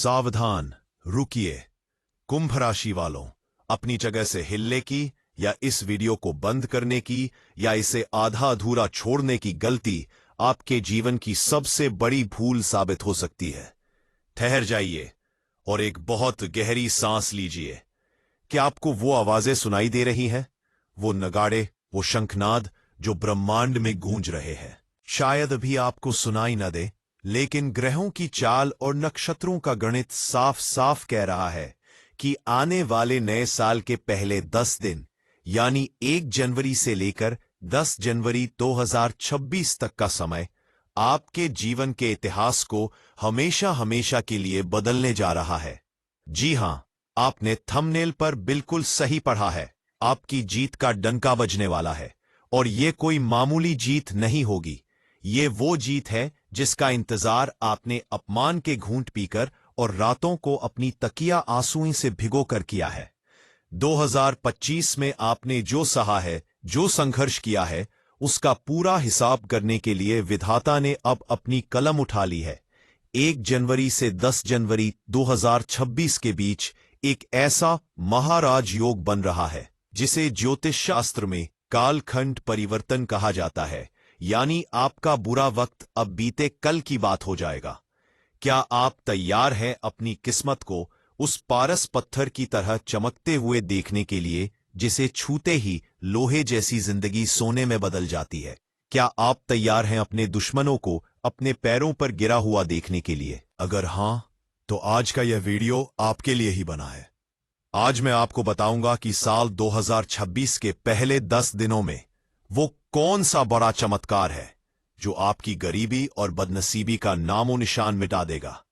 सावधान, रुकिए। कुंभ राशि वालों, अपनी जगह से हिलने की या इस वीडियो को बंद करने की या इसे आधा अधूरा छोड़ने की गलती आपके जीवन की सबसे बड़ी भूल साबित हो सकती है। ठहर जाइए और एक बहुत गहरी सांस लीजिए। क्या आपको वो आवाजें सुनाई दे रही हैं? वो नगाड़े, वो शंखनाद जो ब्रह्मांड में गूंज रहे हैं। शायद अभी आपको सुनाई न दे, लेकिन ग्रहों की चाल और नक्षत्रों का गणित साफ साफ कह रहा है कि आने वाले नए साल के पहले 10 दिन यानी 1 जनवरी से लेकर 10 जनवरी 2026 तक का समय आपके जीवन के इतिहास को हमेशा हमेशा के लिए बदलने जा रहा है। जी हां, आपने थंबनेल पर बिल्कुल सही पढ़ा है। आपकी जीत का डंका बजने वाला है और ये कोई मामूली जीत नहीं होगी। ये वो जीत है जिसका इंतजार आपने अपमान के घूंट पीकर और रातों को अपनी तकिया आंसुओं से भिगोकर किया है। 2025 में आपने जो सहा है, जो संघर्ष किया है, उसका पूरा हिसाब करने के लिए विधाता ने अब अपनी कलम उठा ली है। 1 जनवरी से 10 जनवरी 2026 के बीच एक ऐसा महाराज योग बन रहा है जिसे ज्योतिष शास्त्र में कालखंड परिवर्तन कहा जाता है, यानी आपका बुरा वक्त अब बीते कल की बात हो जाएगा। क्या आप तैयार हैं अपनी किस्मत को उस पारस पत्थर की तरह चमकते हुए देखने के लिए जिसे छूते ही लोहे जैसी जिंदगी सोने में बदल जाती है? क्या आप तैयार हैं अपने दुश्मनों को अपने पैरों पर गिरा हुआ देखने के लिए? अगर हां, तो आज का यह वीडियो आपके लिए ही बना है। आज मैं आपको बताऊंगा कि साल 2026 के पहले 10 दिनों में वो कौन सा बड़ा चमत्कार है जो आपकी गरीबी और बदनसीबी का नामो निशान मिटा देगा।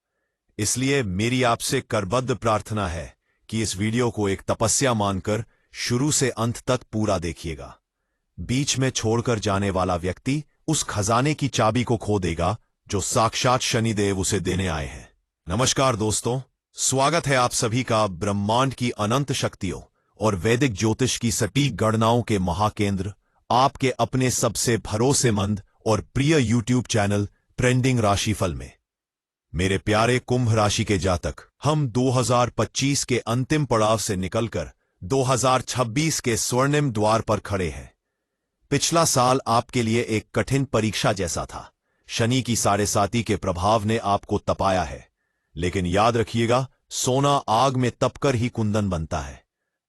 इसलिए मेरी आपसे करबद्ध प्रार्थना है कि इस वीडियो को एक तपस्या मानकर शुरू से अंत तक पूरा देखिएगा। बीच में छोड़कर जाने वाला व्यक्ति उस खजाने की चाबी को खो देगा जो साक्षात शनिदेव उसे देने आए हैं। नमस्कार दोस्तों, स्वागत है आप सभी का ब्रह्मांड की अनंत शक्तियों और वैदिक ज्योतिष की सटीक गणनाओं के महाकेंद्र, आपके अपने सबसे भरोसेमंद और प्रिय यूट्यूब चैनल ट्रेंडिंग राशिफल में। मेरे प्यारे कुंभ राशि के जातक, हम 2025 के अंतिम पड़ाव से निकलकर 2026 के स्वर्णिम द्वार पर खड़े हैं। पिछला साल आपके लिए एक कठिन परीक्षा जैसा था। शनि की साढ़ेसाती के प्रभाव ने आपको तपाया है, लेकिन याद रखिएगा, सोना आग में तपकर ही कुंदन बनता है।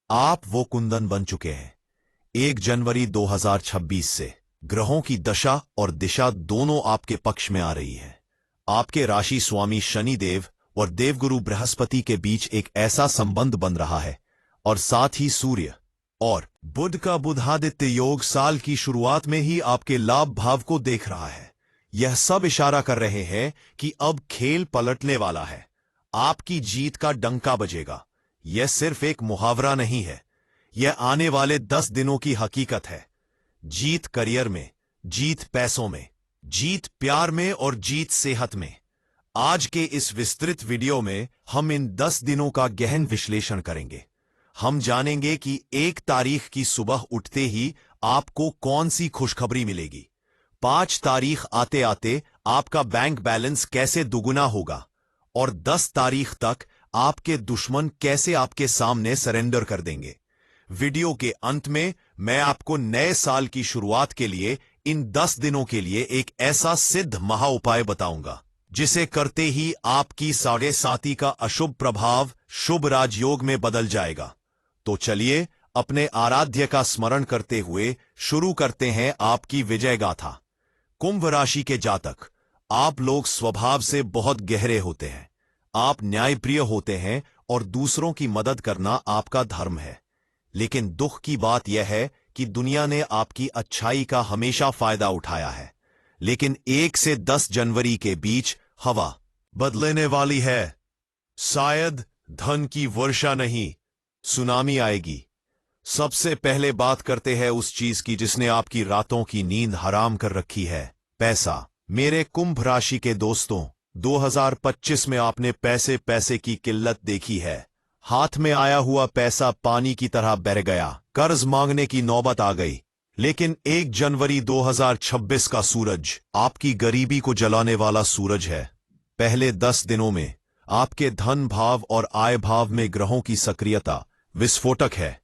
आप वो कुंदन बन चुके हैं। 1 जनवरी 2026 से ग्रहों की दशा और दिशा दोनों आपके पक्ष में आ रही है। आपके राशि स्वामी शनिदेव और देवगुरु बृहस्पति के बीच एक ऐसा संबंध बन रहा है और साथ ही सूर्य और बुध का बुधादित्य योग साल की शुरुआत में ही आपके लाभ भाव को देख रहा है। यह सब इशारा कर रहे हैं कि अब खेल पलटने वाला है। आपकी जीत का डंका बजेगा। यह सिर्फ एक मुहावरा नहीं है, यह आने वाले 10 दिनों की हकीकत है। जीत करियर में, जीत पैसों में, जीत प्यार में और जीत सेहत में। आज के इस विस्तृत वीडियो में हम इन 10 दिनों का गहन विश्लेषण करेंगे। हम जानेंगे कि 1 तारीख की सुबह उठते ही आपको कौन सी खुशखबरी मिलेगी। 5 तारीख आते आते आपका बैंक बैलेंस कैसे दुगुना होगा और 10 तारीख तक आपके दुश्मन कैसे आपके सामने सरेंडर कर देंगे। वीडियो के अंत में मैं आपको नए साल की शुरुआत के लिए इन 10 दिनों के लिए एक ऐसा सिद्ध महा उपाय बताऊंगा जिसे करते ही आपकी साढ़ेसाती का अशुभ प्रभाव शुभ राजयोग में बदल जाएगा। तो चलिए अपने आराध्य का स्मरण करते हुए शुरू करते हैं आपकी विजय गाथा। कुंभ राशि के जातक, आप लोग स्वभाव से बहुत गहरे होते हैं। आप न्यायप्रिय होते हैं और दूसरों की मदद करना आपका धर्म है। लेकिन दुख की बात यह है कि दुनिया ने आपकी अच्छाई का हमेशा फायदा उठाया है। लेकिन 1 से 10 जनवरी के बीच हवा बदलने वाली है। शायद धन की वर्षा नहीं, सुनामी आएगी। सबसे पहले बात करते हैं उस चीज की जिसने आपकी रातों की नींद हराम कर रखी है, पैसा। मेरे कुंभ राशि के दोस्तों, 2025 में आपने पैसे की किल्लत देखी है। हाथ में आया हुआ पैसा पानी की तरह बह गया, कर्ज मांगने की नौबत आ गई। लेकिन 1 जनवरी 2026 का सूरज आपकी गरीबी को जलाने वाला सूरज है। पहले 10 दिनों में आपके धन भाव और आय भाव में ग्रहों की सक्रियता विस्फोटक है।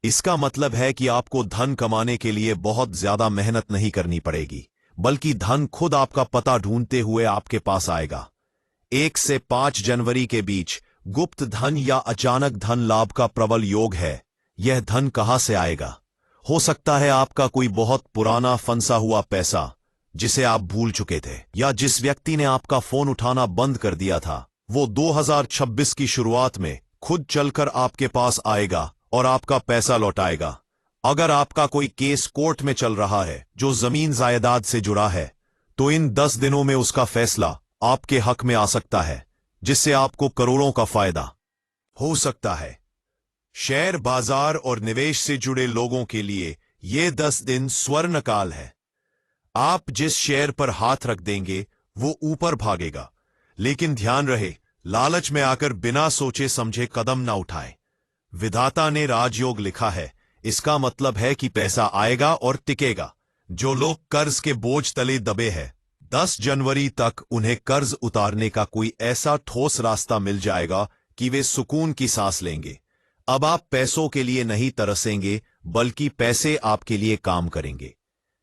इसका मतलब है कि आपको धन कमाने के लिए बहुत ज्यादा मेहनत नहीं करनी पड़ेगी, बल्कि धन खुद आपका पता ढूंढते हुए आपके पास आएगा। 1 से 5 जनवरी के बीच गुप्त धन या अचानक धन लाभ का प्रबल योग है। यह धन कहां से आएगा? हो सकता है आपका कोई बहुत पुराना फंसा हुआ पैसा जिसे आप भूल चुके थे, या जिस व्यक्ति ने आपका फोन उठाना बंद कर दिया था, वो 2026 की शुरुआत में खुद चलकर आपके पास आएगा और आपका पैसा लौटाएगा। अगर आपका कोई केस कोर्ट में चल रहा है जो जमीन जायदाद से जुड़ा है, तो इन 10 दिनों में उसका फैसला आपके हक में आ सकता है, जिससे आपको करोड़ों का फायदा हो सकता है। शेयर बाजार और निवेश से जुड़े लोगों के लिए ये 10 दिन स्वर्ण काल है। आप जिस शेयर पर हाथ रख देंगे वो ऊपर भागेगा, लेकिन ध्यान रहे, लालच में आकर बिना सोचे समझे कदम ना उठाएं। विधाता ने राजयोग लिखा है, इसका मतलब है कि पैसा आएगा और टिकेगा। जो लोग कर्ज के बोझ तले दबे हैं, 10 जनवरी तक उन्हें कर्ज उतारने का कोई ऐसा ठोस रास्ता मिल जाएगा कि वे सुकून की सांस लेंगे। अब आप पैसों के लिए नहीं तरसेंगे, बल्कि पैसे आपके लिए काम करेंगे।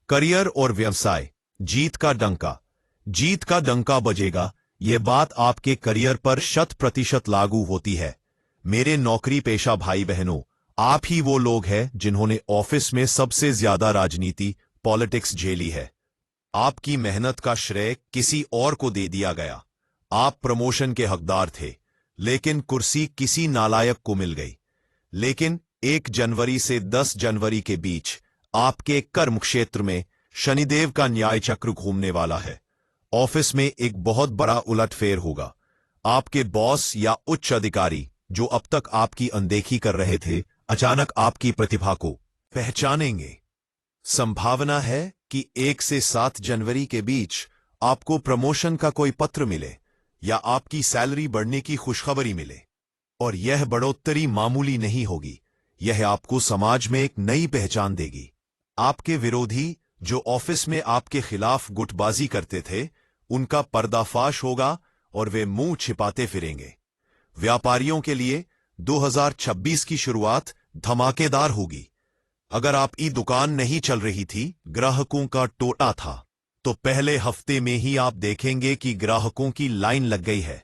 करियर और व्यवसाय, जीत का डंका बजेगा। यह बात आपके करियर पर 100% लागू होती है। मेरे नौकरी पेशा भाई बहनों, आप ही वो लोग हैं जिन्होंने ऑफिस में सबसे ज्यादा राजनीति पॉलिटिक्स झेली है। आपकी मेहनत का श्रेय किसी और को दे दिया गया। आप प्रमोशन के हकदार थे, लेकिन कुर्सी किसी नालायक को मिल गई। लेकिन 1 जनवरी से 10 जनवरी के बीच आपके कर्म क्षेत्र में शनिदेव का न्याय चक्र घूमने वाला है। ऑफिस में एक बहुत बड़ा उलटफेर होगा। आपके बॉस या उच्च अधिकारी जो अब तक आपकी अनदेखी कर रहे थे, अचानक आपकी प्रतिभा को पहचानेंगे। संभावना है कि 1 से 7 जनवरी के बीच आपको प्रमोशन का कोई पत्र मिले या आपकी सैलरी बढ़ने की खुशखबरी मिले। और यह बढ़ोतरी मामूली नहीं होगी, यह आपको समाज में एक नई पहचान देगी। आपके विरोधी जो ऑफिस में आपके खिलाफ गुटबाजी करते थे, उनका पर्दाफाश होगा और वे मुंह छिपाते फिरेंगे। व्यापारियों के लिए 2026 की शुरुआत धमाकेदार होगी। अगर आपकी दुकान नहीं चल रही थी, ग्राहकों का टोटा था, तो पहले हफ्ते में ही आप देखेंगे कि ग्राहकों की लाइन लग गई है।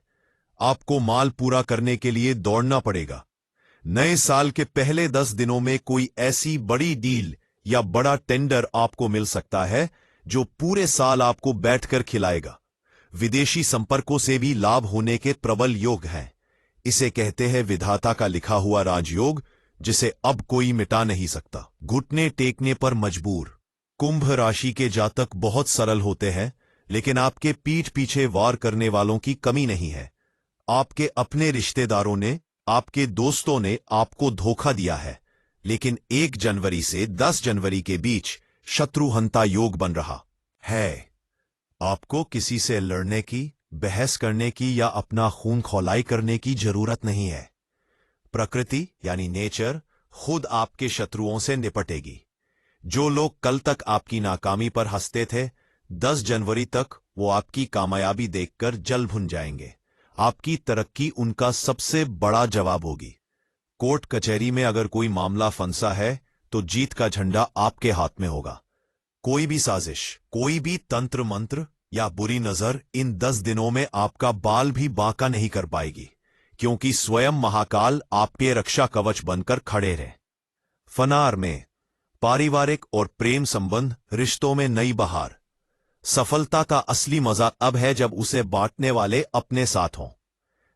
आपको माल पूरा करने के लिए दौड़ना पड़ेगा। नए साल के पहले 10 दिनों में कोई ऐसी बड़ी डील या बड़ा टेंडर आपको मिल सकता है जो पूरे साल आपको बैठकर खिलाएगा। विदेशी संपर्कों से भी लाभ होने के प्रबल योग हैं। इसे कहते हैं विधाता का लिखा हुआ राजयोग, जिसे अब कोई मिटा नहीं सकता। घुटने टेकने पर मजबूर। कुंभ राशि के जातक बहुत सरल होते हैं, लेकिन आपके पीठ पीछे वार करने वालों की कमी नहीं है। आपके अपने रिश्तेदारों ने, आपके दोस्तों ने आपको धोखा दिया है, लेकिन 1 जनवरी से 10 जनवरी के बीच शत्रुहंता योग बन रहा है। आपको किसी से लड़ने की, बहस करने की या अपना खून खौलाई करने की जरूरत नहीं है। प्रकृति यानी नेचर खुद आपके शत्रुओं से निपटेगी। जो लोग कल तक आपकी नाकामी पर हंसते थे, 10 जनवरी तक वो आपकी कामयाबी देखकर जल भुन जाएंगे। आपकी तरक्की उनका सबसे बड़ा जवाब होगी। कोर्ट कचहरी में अगर कोई मामला फंसा है, तो जीत का झंडा आपके हाथ में होगा। कोई भी साजिश, कोई भी तंत्र मंत्र या बुरी नजर इन 10 दिनों में आपका बाल भी बांका नहीं कर पाएगी, क्योंकि स्वयं महाकाल आपके रक्षा कवच बनकर खड़े रहे। फनार में पारिवारिक और प्रेम संबंध, रिश्तों में नई बहार। सफलता का असली मजा अब है जब उसे बांटने वाले अपने साथ हों।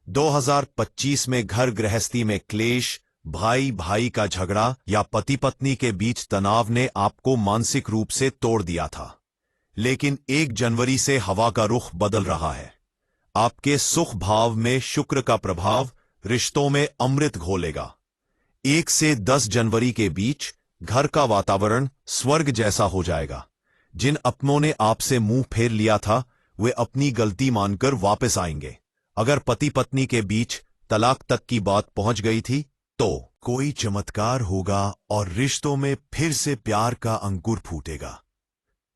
2025 में घर गृहस्थी में क्लेश, भाई भाई का झगड़ा या पति पत्नी के बीच तनाव ने आपको मानसिक रूप से तोड़ दिया था। लेकिन 1 जनवरी से हवा का रुख बदल रहा है। आपके सुख भाव में शुक्र का प्रभाव रिश्तों में अमृत घोलेगा। 1 से 10 जनवरी के बीच घर का वातावरण स्वर्ग जैसा हो जाएगा। जिन अपनों ने आपसे मुंह फेर लिया था, वे अपनी गलती मानकर वापस आएंगे। अगर पति पत्नी के बीच तलाक तक की बात पहुंच गई थी, तो कोई चमत्कार होगा और रिश्तों में फिर से प्यार का अंकुर फूटेगा।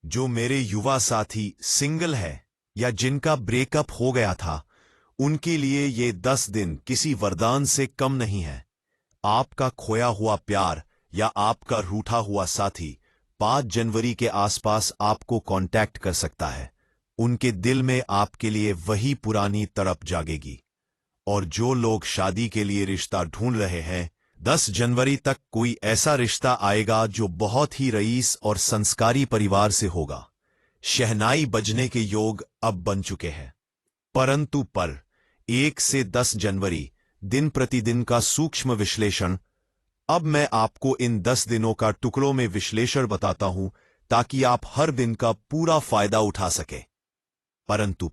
जो मेरे युवा साथी सिंगल है या जिनका ब्रेकअप हो गया था, उनके लिए ये 10 दिन किसी वरदान से कम नहीं है। आपका खोया हुआ प्यार या आपका रूठा हुआ साथी 5 जनवरी के आसपास आपको कांटेक्ट कर सकता है। उनके दिल में आपके लिए वही पुरानी तड़प जागेगी। और जो लोग शादी के लिए रिश्ता ढूंढ रहे हैं, 10 जनवरी तक कोई ऐसा रिश्ता आएगा जो बहुत ही रईस और संस्कारी परिवार से होगा। शहनाई बजने के योग अब बन चुके हैं। परंतु 1 से 10 जनवरी दिन प्रतिदिन का सूक्ष्म विश्लेषण। अब मैं आपको इन 10 दिनों का टुकड़ों में विश्लेषण बताता हूं ताकि आप हर दिन का पूरा फायदा उठा सके। परंतु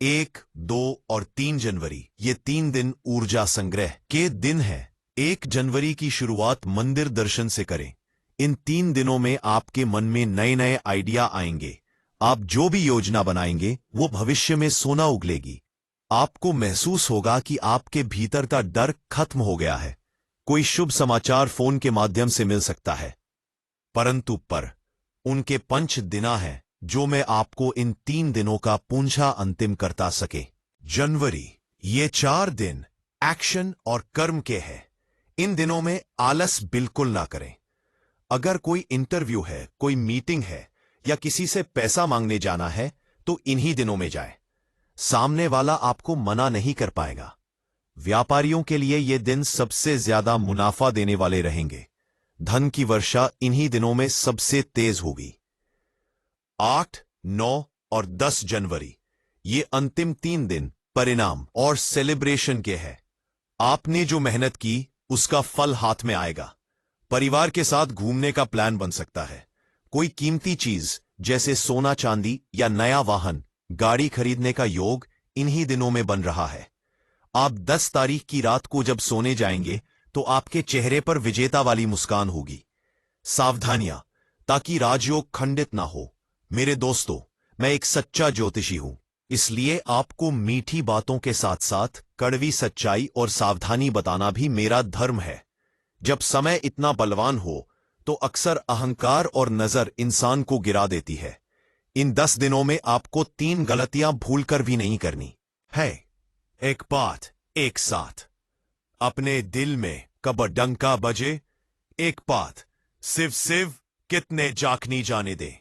1, 2 और 3 जनवरी ये 3 दिन ऊर्जा संग्रह के दिन हैं। 1 जनवरी की शुरुआत मंदिर दर्शन से करें। इन 3 दिनों में आपके मन में नए नए आइडिया आएंगे। आप जो भी योजना बनाएंगे वो भविष्य में सोना उगलेगी। आपको महसूस होगा कि आपके भीतर का डर खत्म हो गया है। कोई शुभ समाचार फोन के माध्यम से मिल सकता है। परंतु उनके पंच दिना है जो मैं आपको इन 3 दिनों का पूंछा अंतिम करता सके। जनवरी ये 4 दिन एक्शन और कर्म के हैं। इन दिनों में आलस बिल्कुल ना करें। अगर कोई इंटरव्यू है, कोई मीटिंग है या किसी से पैसा मांगने जाना है तो इन्हीं दिनों में जाए। सामने वाला आपको मना नहीं कर पाएगा। व्यापारियों के लिए ये दिन सबसे ज्यादा मुनाफा देने वाले रहेंगे। धन की वर्षा इन्हीं दिनों में सबसे तेज होगी। 8, 9 और 10 जनवरी ये अंतिम 3 दिन परिणाम और सेलिब्रेशन के हैं। आपने जो मेहनत की उसका फल हाथ में आएगा। परिवार के साथ घूमने का प्लान बन सकता है। कोई कीमती चीज जैसे सोना चांदी या नया वाहन गाड़ी खरीदने का योग इन्हीं दिनों में बन रहा है। आप 10 तारीख की रात को जब सोने जाएंगे तो आपके चेहरे पर विजेता वाली मुस्कान होगी। सावधानियां ताकि राजयोग खंडित ना हो। मेरे दोस्तों, मैं एक सच्चा ज्योतिषी हूं, इसलिए आपको मीठी बातों के साथ साथ कड़वी सच्चाई और सावधानी बताना भी मेरा धर्म है। जब समय इतना बलवान हो तो अक्सर अहंकार और नजर इंसान को गिरा देती है। इन 10 दिनों में आपको 3 गलतियां भूलकर भी नहीं करनी है। एक बात एक साथ अपने दिल में कब डंका बजे, एक बात शिव कितने जाखनी जाने दे।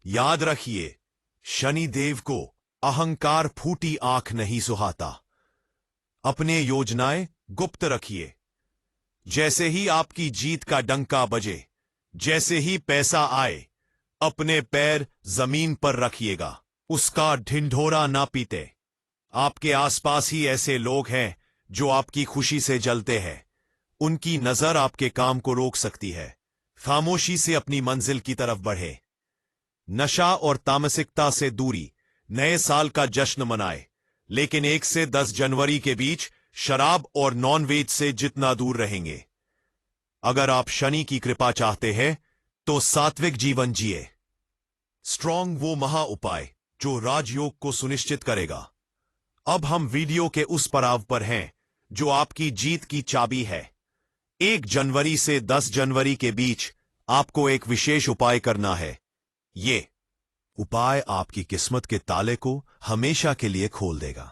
याद रखिए, शनि देव को अहंकार फूटी आंख नहीं सुहाता। अपने योजनाएं गुप्त रखिए। जैसे ही आपकी जीत का डंका बजे, जैसे ही पैसा आए, अपने पैर जमीन पर रखिएगा। उसका ढिंढोरा ना पीते। आपके आसपास ही ऐसे लोग हैं जो आपकी खुशी से जलते हैं। उनकी नजर आपके काम को रोक सकती है। खामोशी से अपनी मंजिल की तरफ बढ़े। नशा और तामसिकता से दूरी। नए साल का जश्न मनाए, लेकिन 1 से 10 जनवरी के बीच शराब और नॉनवेज से जितना दूर रहेंगे। अगर आप शनि की कृपा चाहते हैं तो सात्विक जीवन जिए। स्ट्रॉन्ग वो महा उपाय जो राजयोग को सुनिश्चित करेगा। अब हम वीडियो के उस पड़ाव पर हैं जो आपकी जीत की चाबी है। 1 जनवरी से 10 जनवरी के बीच आपको एक विशेष उपाय करना है। ये उपाय आपकी किस्मत के ताले को हमेशा के लिए खोल देगा।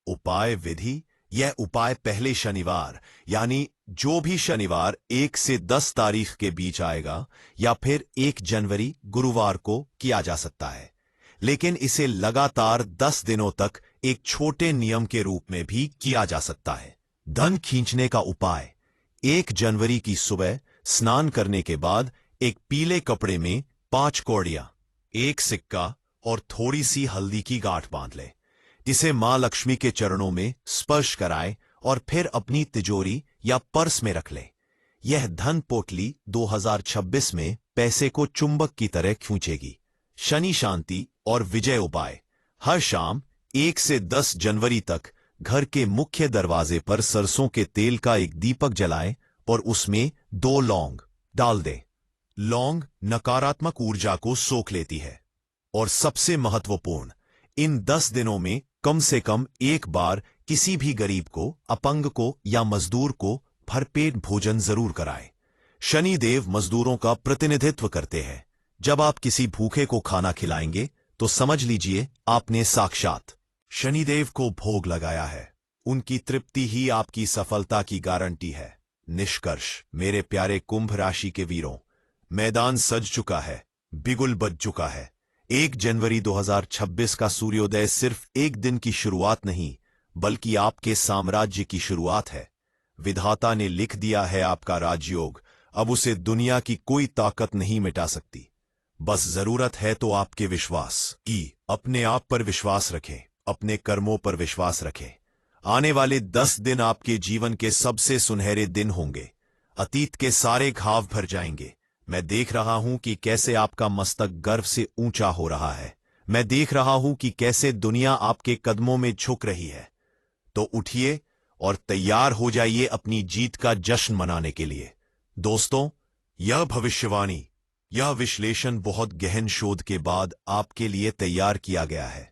उपाय विधि। यह उपाय पहले शनिवार यानी जो भी शनिवार 1 से 10 तारीख के बीच आएगा या फिर 1 जनवरी गुरुवार को किया जा सकता है, लेकिन इसे लगातार 10 दिनों तक एक छोटे नियम के रूप में भी किया जा सकता है। धन खींचने का उपाय। 1 जनवरी की सुबह स्नान करने के बाद एक पीले कपड़े में 5 कौड़ियां, 1 सिक्का और थोड़ी सी हल्दी की गांठ बांध ले, जिसे मां लक्ष्मी के चरणों में स्पर्श कराए और फिर अपनी तिजोरी या पर्स में रख ले। यह धन पोटली 2026 में पैसे को चुंबक की तरह खींचेगी। शनि शांति और विजय उपाय। हर शाम 1 से 10 जनवरी तक घर के मुख्य दरवाजे पर सरसों के तेल का एक दीपक जलाएं और उसमें 2 लौंग डाल दें। लौंग नकारात्मक ऊर्जा को सोख लेती है। और सबसे महत्वपूर्ण, इन 10 दिनों में कम से कम एक बार किसी भी गरीब को, अपंग को या मजदूर को भरपेट भोजन जरूर कराएं। शनि देव मजदूरों का प्रतिनिधित्व करते हैं। जब आप किसी भूखे को खाना खिलाएंगे तो समझ लीजिए आपने साक्षात शनिदेव को भोग लगाया है, उनकी तृप्ति ही आपकी सफलता की गारंटी है। निष्कर्ष, मेरे प्यारे कुंभ राशि के वीरों, मैदान सज चुका है, बिगुल बज चुका है। 1 जनवरी 2026 का सूर्योदय सिर्फ एक दिन की शुरुआत नहीं, बल्कि आपके साम्राज्य की शुरुआत है। विधाता ने लिख दिया है आपका राजयोग, अब उसे दुनिया की कोई ताकत नहीं मिटा सकती। बस जरूरत है तो आपके विश्वास की। अपने आप पर विश्वास रखें, अपने कर्मों पर विश्वास रखें। आने वाले 10 दिन आपके जीवन के सबसे सुनहरे दिन होंगे। अतीत के सारे घाव भर जाएंगे। मैं देख रहा हूं कि कैसे आपका मस्तक गर्व से ऊंचा हो रहा है। मैं देख रहा हूं कि कैसे दुनिया आपके कदमों में झुक रही है। तो उठिए और तैयार हो जाइए अपनी जीत का जश्न मनाने के लिए। दोस्तों, यह भविष्यवाणी, यह विश्लेषण बहुत गहन शोध के बाद आपके लिए तैयार किया गया है।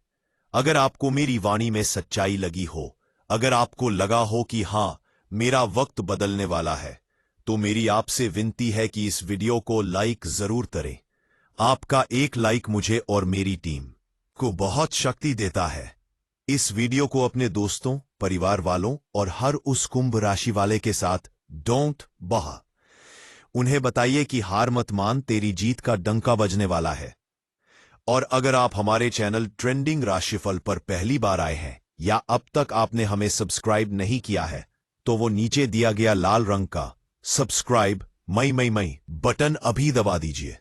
अगर आपको मेरी वाणी में सच्चाई लगी हो, अगर आपको लगा हो कि हां, मेरा वक्त बदलने वाला है, तो मेरी आपसे विनती है कि इस वीडियो को लाइक जरूर करें। आपका एक लाइक मुझे और मेरी टीम को बहुत शक्ति देता है। इस वीडियो को अपने दोस्तों, परिवार वालों और हर उस कुंभ राशि वाले के साथ डोंट बहा। उन्हें बताइए कि हार मत मान, तेरी जीत का डंका बजने वाला है। और अगर आप हमारे चैनल ट्रेंडिंग राशिफल पर पहली बार आए हैं या अब तक आपने हमें सब्सक्राइब नहीं किया है, तो वो नीचे दिया गया लाल रंग का सब्सक्राइब मई बटन अभी दबा दीजिए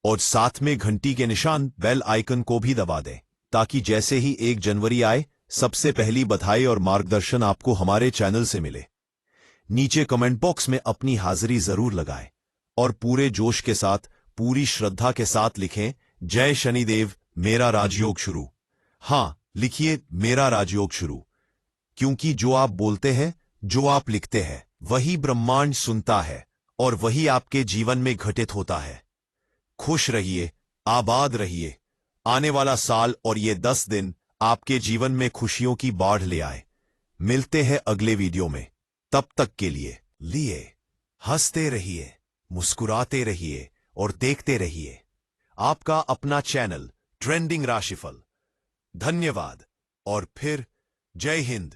और साथ में घंटी के निशान बेल आइकन को भी दबा दें, ताकि जैसे ही 1 जनवरी आए, सबसे पहली बधाई और मार्गदर्शन आपको हमारे चैनल से मिले। नीचे कमेंट बॉक्स में अपनी हाजिरी जरूर लगाएं और पूरे जोश के साथ, पूरी श्रद्धा के साथ लिखें, जय शनिदेव, मेरा राजयोग शुरू। हां, लिखिए मेरा राजयोग शुरू, क्योंकि जो आप बोलते हैं, जो आप लिखते हैं, वही ब्रह्मांड सुनता है और वही आपके जीवन में घटित होता है। खुश रहिए, आबाद रहिए। आने वाला साल और ये 10 दिन आपके जीवन में खुशियों की बाढ़ ले आए। मिलते हैं अगले वीडियो में। तब तक के लिए हंसते रहिए, मुस्कुराते रहिए और देखते रहिए आपका अपना चैनल ट्रेंडिंग राशिफल। धन्यवाद और फिर जय हिंद,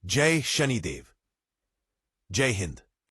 जय शनिदेव, जय हिंद।